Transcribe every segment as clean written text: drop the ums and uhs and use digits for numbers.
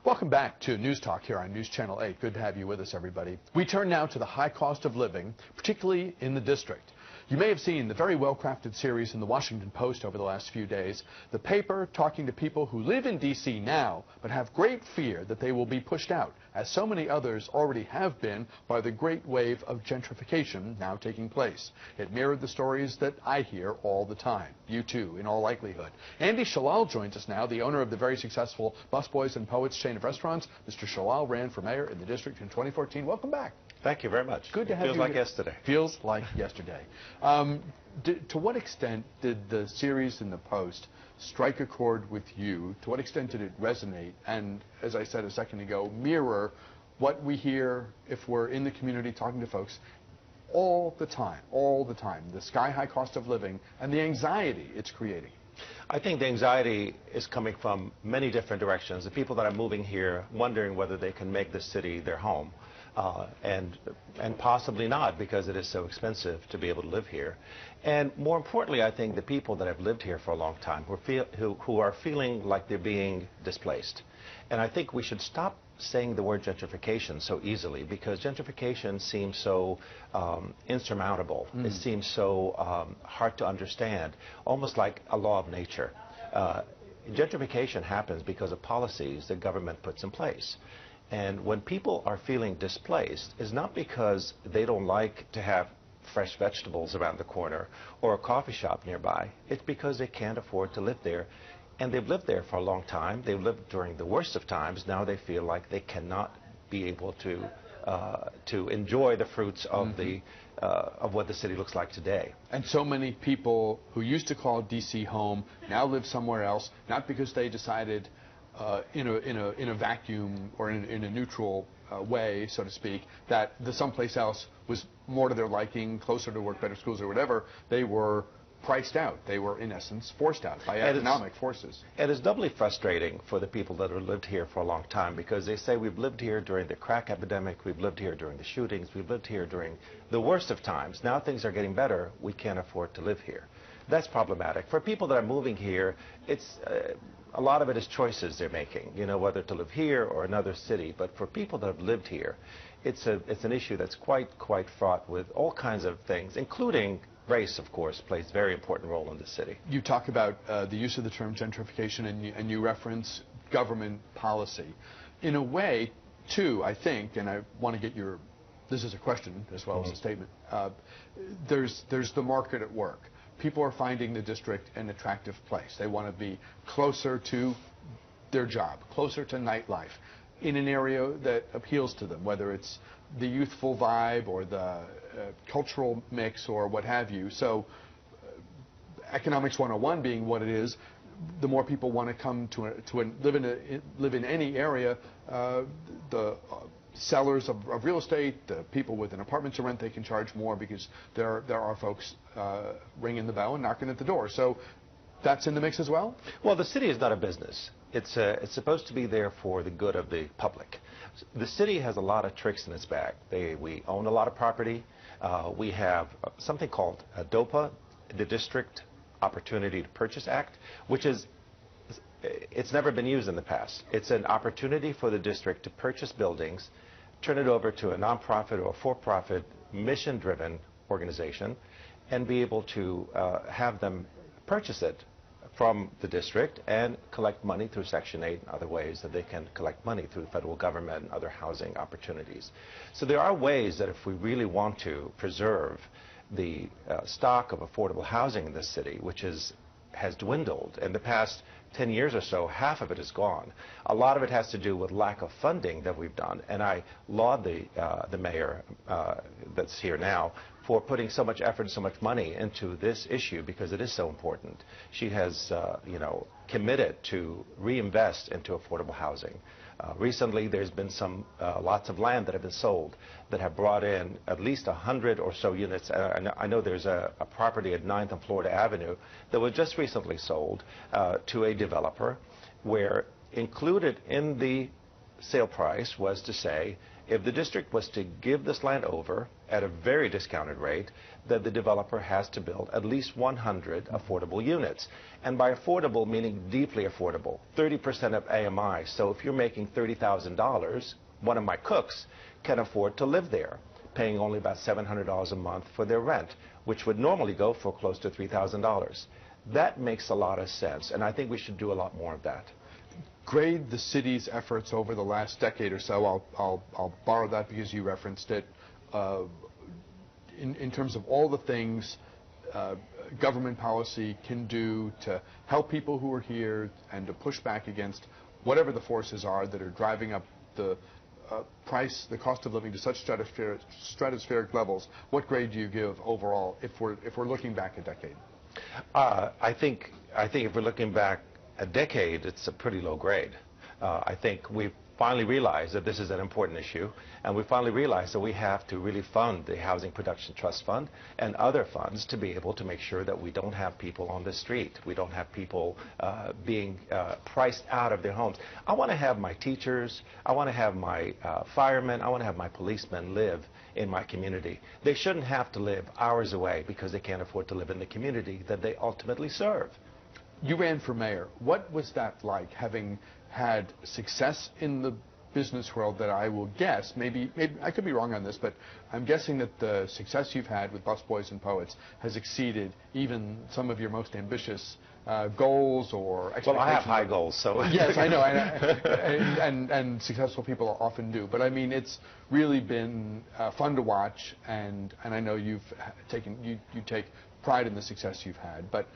Welcome back to News Talk here on News Channel 8. Good to have you with us, everybody. We turn now to the high cost of living, particularly in the district. You may have seen the very well-crafted series in the Washington Post over the last few days. The paper talking to people who live in D.C. now, but have great fear that they will be pushed out, as so many others already have been, by the great wave of gentrification now taking place. It mirrored the stories that I hear all the time. You too, in all likelihood. Andy Shalal joins us now, the owner of the very successful Busboys and Poets chain of restaurants. Mr. Shalal ran for mayor in the district in 2014. Welcome back. Thank you very much. Good to have you. Feels like yesterday. Feels like yesterday. To what extent did the series in the Post strike a chord with you? To what extent did it resonate and, as I said a second ago, mirror what we hear if we're in the community talking to folks all the time, the sky-high cost of living and the anxiety it's creating? I think the anxiety is coming from many different directions. The people that are moving here wondering whether they can make this city their home. And possibly not, because it is so expensive to be able to live here. And more importantly, I think the people that have lived here for a long time who are feeling like they're being displaced. And I think we should stop saying the word gentrification so easily, because gentrification seems so insurmountable. It seems so hard to understand, almost like a law of nature. Gentrification happens because of policies the government puts in place. And when people are feeling displaced, it's not because they don't like to have fresh vegetables around the corner or a coffee shop nearby. It's because they can't afford to live there. And they've lived there for a long time. They've lived during the worst of times. Now they feel like they cannot be able to enjoy the fruits of of what the city looks like today. And so many people who used to call D.C. home now live somewhere else, not because they decided in a vacuum or in a neutral way, so to speak, that the someplace else was more to their liking, closer to work, better schools or whatever. They were priced out. They were, in essence, forced out by economic forces. It is doubly frustrating for the people that have lived here for a long time, because they say we've lived here during the crack epidemic, we've lived here during the shootings, we've lived here during the worst of times. Now things are getting better. We can't afford to live here. That's problematic. For people that are moving here, it's a lot of it is choices they're making, you know, whether to live here or another city. But for people that have lived here, it's an issue that's quite fraught with all kinds of things, including race, of course, plays a very important role in the city. You talk about the use of the term gentrification, and you reference government policy. In a way, too, I think, and I want to get your, this is a question as well as a statement, there's the market at work. People are finding the district an attractive place. They want to be closer to their job, closer to nightlife, in an area that appeals to them, whether it's the youthful vibe or the cultural mix or what have you. So economics 101 being what it is, the more people want to come live in any area, the sellers of real estate, the people with an apartment to rent, they can charge more because there are folks ringing the bell and knocking at the door. So that's in the mix as well? Well, the city is not a business. It's supposed to be there for the good of the public. The city has a lot of tricks in its bag. We own a lot of property. We have something called DOPA, the District Opportunity to Purchase Act, which is, it's never been used in the past. It's an opportunity for the district to purchase buildings, turn it over to a nonprofit or a for-profit, mission-driven organization, and be able to have them purchase it from the district and collect money through Section 8 and other ways that they can collect money through the federal government and other housing opportunities. So there are ways that if we really want to preserve the stock of affordable housing in this city, which has dwindled. In the past 10 years or so, half of it is gone. A lot of it has to do with lack of funding that we've done, and I laud the mayor that's here now for putting so much effort and so much money into this issue, because it is so important. She has, committed to reinvest into affordable housing. Recently, there's been lots of land that have been sold that have brought in at least 100 or so units. I know there's a property at 9th and Florida Avenue that was just recently sold to a developer, where included in the sale price was to say If the district was to give this land over at a very discounted rate, then the developer has to build at least 100 affordable units. And by affordable, meaning deeply affordable, 30% of AMI. So if you're making $30,000, one of my cooks can afford to live there, paying only about $700 a month for their rent, which would normally go for close to $3,000. That makes a lot of sense, and I think we should do a lot more of that. Grade the city's efforts over the last decade or so. I'll borrow that because you referenced it. In terms of all the things government policy can do to help people who are here and to push back against whatever the forces are that are driving up the the cost of living to such stratospheric levels, what grade do you give overall if we're looking back a decade? I think if we're looking back a decade, it's a pretty low grade. I think we've finally realized that this is an important issue, and we finally realized that we have to really fund the Housing Production Trust Fund and other funds to be able to make sure that we don't have people on the street. We don't have people being priced out of their homes. I want to have my teachers, I want to have my firemen, I want to have my policemen live in my community. They shouldn't have to live hours away because they can't afford to live in the community that they ultimately serve. You ran for mayor. What was that like, having had success in the business world that I will guess, maybe I could be wrong on this, but I'm guessing that the success you've had with Busboys and Poets has exceeded even some of your most ambitious goals or expectations? Well, I have high goals, so... Yes, I know, and successful people often do. But I mean, it's really been fun to watch, and I know you take pride in the success you've had. But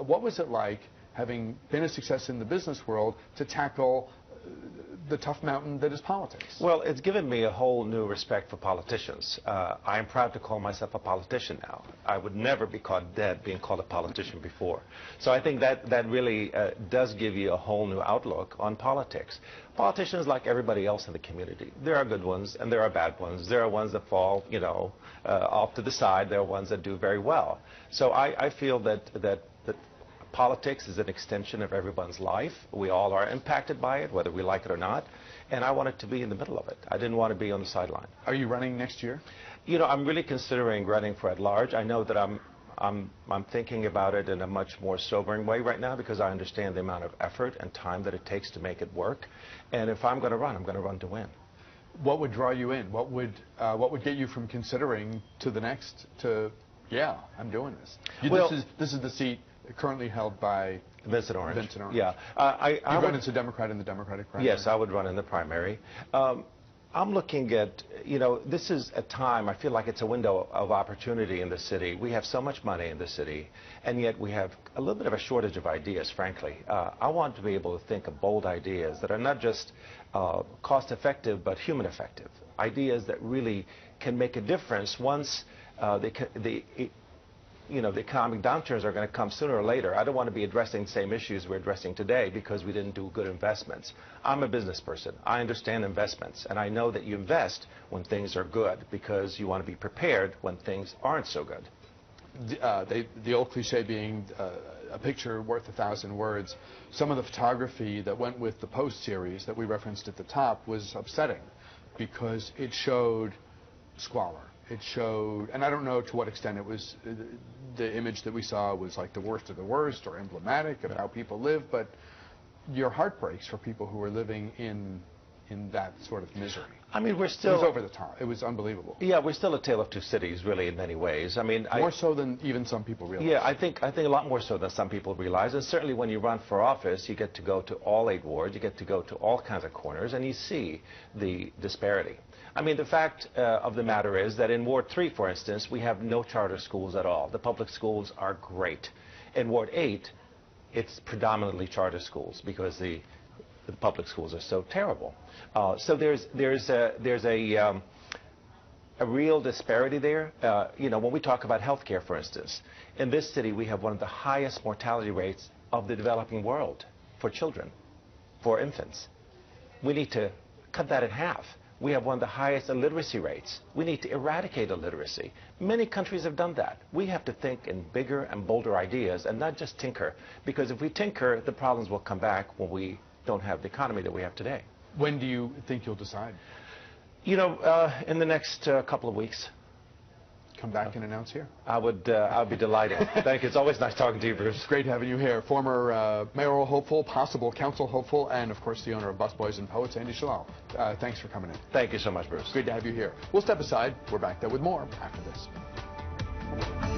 what was it like, having been a success in the business world, to tackle the tough mountain that is politics? Well, it's given me a whole new respect for politicians. I am proud to call myself a politician now. I would never be caught dead being called a politician before. So I think that really does give you a whole new outlook on politics. Politicians, like everybody else in the community, there are good ones and there are bad ones. There are ones that fall, off to the side. There are ones that do very well. So I feel that politics is an extension of everyone's life. We all are impacted by it, whether we like it or not. And I wanted to be in the middle of it. I didn't want to be on the sideline. Are you running next year? I'm really considering running for at-large. I know that I'm thinking about it in a much more sobering way right now because I understand the amount of effort and time that it takes to make it work. And if I'm going to run to win. What would draw you in? What would get you from considering to the next to, yeah, I'm doing this? This is the seat currently held by Vincent Orange. Vincent Orange. Yeah. You run as a Democrat in the Democratic primary? Yes, I would run in the primary. I'm looking at, this is a time, I feel like it's a window of opportunity in the city. We have so much money in the city, and yet we have a little bit of a shortage of ideas, frankly. I want to be able to think of bold ideas that are not just cost-effective, but human-effective. Ideas that really can make a difference once the economic downturns are going to come sooner or later. I don't want to be addressing the same issues we're addressing today because we didn't do good investments. I'm a business person. I understand investments, and I know that you invest when things are good because you want to be prepared when things aren't so good. The old cliche being a picture worth 1,000 words. Some of the photography that went with the Post series that we referenced at the top was upsetting because it showed squalor. It showed, and I don't know to what extent it was, the image that we saw was like the worst of the worst or emblematic of how people live, but your heart breaks for people who are living in that sort of misery. I mean, we're still... It was over the top. It was unbelievable. Yeah, we're still a tale of two cities, really, in many ways. I mean, more so than even some people realize. Yeah, I think a lot more so than some people realize. And certainly when you run for office, you get to go to all 8 wards, you get to go to all kinds of corners, and you see the disparity. I mean, the fact of the matter is that in Ward 3, for instance, we have no charter schools at all. The public schools are great. In Ward 8, it's predominantly charter schools because the public schools are so terrible. So there's a real disparity there. When we talk about health care, for instance, in this city we have one of the highest mortality rates of the developing world for children, for infants. We need to cut that in half. We have one of the highest illiteracy rates. We need to eradicate illiteracy. Many countries have done that. We have to think in bigger and bolder ideas and not just tinker, because if we tinker, the problems will come back when we don't have the economy that we have today. When do you think you'll decide? You know, in the next couple of weeks. Come back and announce here. I'd be delighted. Thank you. It's always nice talking to you, Bruce. Great having you here. Former mayoral hopeful, possible council hopeful, and of course the owner of Busboys and Poets, Andy Shalal. Thanks for coming in. Thank you so much, Bruce. Great to have you here. We'll step aside. We're back there with more after this.